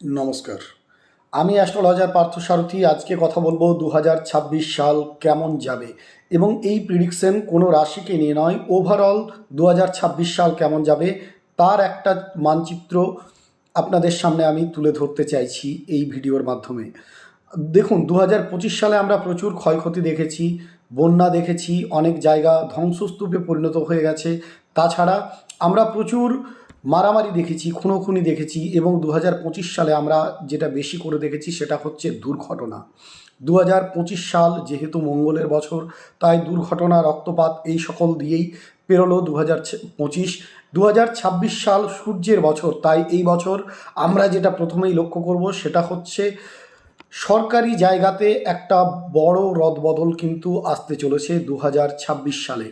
নমস্কার। আমি অ্যাস্ট্রোলজার পার্থসারথী। আজকে কথা বলবো 2026 সাল কেমন যাবে এবং এই প্রিডিকশন কোনো রাশিকে নিয়ে নয়, ওভারঅল 2026 সাল কেমন যাবে তার একটা মানচিত্র আপনাদের সামনে আমি তুলে ধরতে চাইছি এই ভিডিওর মাধ্যমে। দেখুন, 2025 সালে আমরা প্রচুর ক্ষয়ক্ষতি দেখেছি, বন্যা দেখেছি, অনেক জায়গা ধ্বংসস্তূপে পরিণত হয়ে গেছে। তাছাড়া আমরা প্রচুর মারামারি দেখেছি, খুনোখুনি দেখেছি এবং 2025 সালে আমরা যেটা বেশি করে দেখেছি সেটা হচ্ছে দুর্ঘটনা। 2025 সাল যেহেতু মঙ্গলের বছর, তাই দুর্ঘটনা, রক্তপাত এই সকল দিয়েই পেরোলো 2025। 2026 সাল সূর্যের বছর, তাই এই বছর আমরা যেটা প্রথমেই লক্ষ্য করব সেটা হচ্ছে সরকারি জায়গাতে একটা বড় রদবদল কিন্তু আসতে চলেছে 2026 সালে।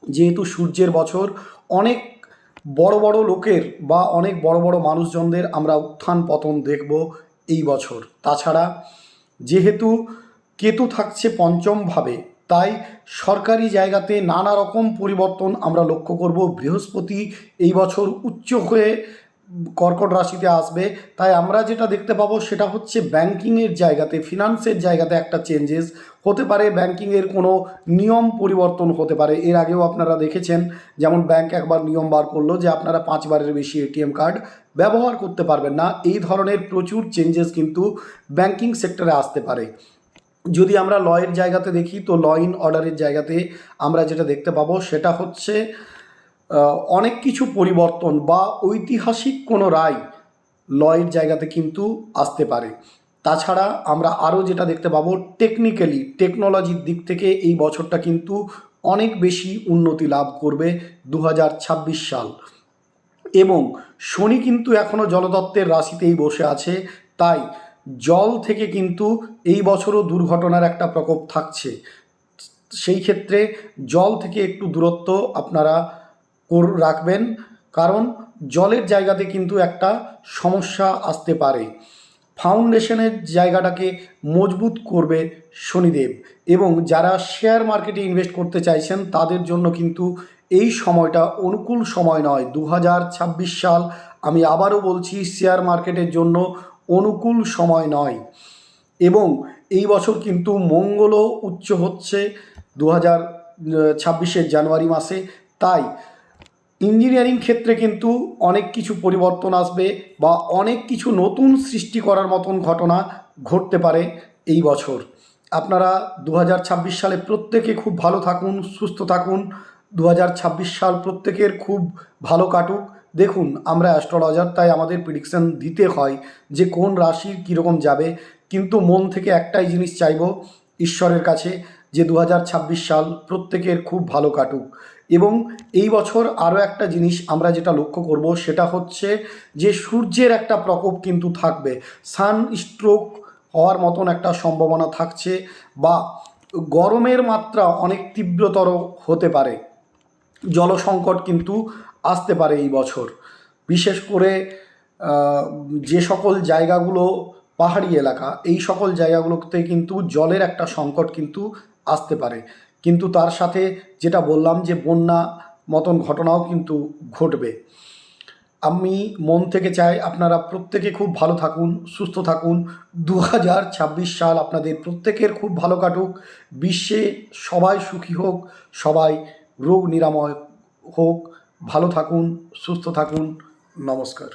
যেহেতু সূর্যের বছর, অনেক বড় বড় লোকের বা অনেক বড় বড় মানুষজনদের আমরা উত্থান পতন দেখব এই বছর। তাছাড়া যেহেতু কেতু থাকছে পঞ্চমভাবে, তাই সরকারি জায়গাতে নানা রকম পরিবর্তন আমরা লক্ষ্য করব। বৃহস্পতি এই বছর উচ্চ হয়ে কর্কট রাশিতে আসবে, তাই আমরা যেটা দেখতে পাবো সেটা হচ্ছে ব্যাংকিংয়ের জায়গাতে, ফিনান্সের জায়গাতে একটা চেঞ্জেস হতে পারে। ব্যাংকিংয়ের কোনো নিয়ম পরিবর্তন হতে পারে। এর আগেও আপনারা দেখেছেন, যেমন ব্যাংক একবার নিয়ম বার করলো যে আপনারা 5 বারের বেশি এটিএম কার্ড ব্যবহার করতে পারবেন না। এই ধরনের প্রচুর চেঞ্জেস কিন্তু ব্যাংকিং সেক্টরে আসতে পারে। যদি আমরা লয়ের জায়গাতে দেখি, তো ল ইন অর্ডারের জায়গাতে আমরা যেটা দেখতে পাবো সেটা হচ্ছে অনেক কিছু পরিবর্তন বা ঐতিহাসিক কোনো রায় লয়ের জায়গাতে কিন্তু আসতে পারে। তাছাড়া আমরা আরও যেটা দেখতে পাবো, টেকনোলজির দিক থেকে এই বছরটা কিন্তু অনেক বেশি উন্নতি লাভ করবে 2026 সাল। এবং শনি কিন্তু এখনও জলতত্ত্বের রাশিতেই বসে আছে, তাই জল থেকে কিন্তু এই বছরও দুর্ঘটনার একটা প্রকোপ থাকছে। সেই ক্ষেত্রে জল থেকে একটু দূরত্ব আপনারা রাখবেন, কারণ জলের জায়গাতে কিন্তু একটা সমস্যা আসতে পারে। ফাউন্ডেশনের জায়গাটাকে মজবুত করবে শনিদেব, এবং যারা শেয়ার মার্কেটে ইনভেস্ট করতে চাইছেন তাদের জন্য কিন্তু এই সময়টা অনুকূল সময় নয়। 2026 সাল, আমি আবারও বলছি, শেয়ার মার্কেটের জন্য অনুকূল সময় নয়। এবং এই বছর কিন্তু মঙ্গলও উচ্চ হচ্ছে 2026 জানুয়ারি মাসে, তাই ইঞ্জিনিয়ারিং ক্ষেত্রে কিন্তু অনেক কিছু পরিবর্তন আসবে বা অনেক কিছু নতুন সৃষ্টি করার মতন ঘটনা ঘটতে পারে এই বছর। আপনারা 2026 সালে প্রত্যেকে খুব ভালো থাকুন, সুস্থ থাকুন। 2026 সাল প্রত্যেকের খুব ভালো কাটুক। দেখুন, আমরা অ্যাস্ট্রোলজার, তাই আমাদের প্রেডিকশন দিতে হয় যে কোন রাশির কীরকম যাবে, কিন্তু মন থেকে একটাই জিনিস চাইব ঈশ্বরের কাছে, যে 2026 সাল প্রত্যেকের খুব ভালো কাটুক। এবং এই বছর আরও একটা জিনিস আমরা যেটা লক্ষ্য করব সেটা হচ্ছে যে সূর্যের একটা প্রকোপ কিন্তু থাকবে, সান স্ট্রোক হওয়ার মতন একটা সম্ভাবনা থাকছে, বা গরমের মাত্রা অনেক তীব্রতর হতে পারে। জলসংকট কিন্তু আসতে পারে এই বছর, বিশেষ করে যে সকল জায়গাগুলো পাহাড়ি এলাকা, এই সকল জায়গাগুলোতে কিন্তু জলের একটা সংকট কিন্তু আসতে পারে। কিন্তু তার সাথে যেটা বললাম যে বন্যা মতন ঘটনাও কিন্তু ঘটবে। আমি মন থেকে চাই আপনারা প্রত্যেকে খুব ভালো থাকুন, সুস্থ থাকুন। 2026 সাল আপনাদের প্রত্যেকের খুব ভালো কাটুক। বিশ্বে সবাই সুখী হোক, সবাই রোগ নিরাময় হোক। ভালো থাকুন, সুস্থ থাকুন। নমস্কার।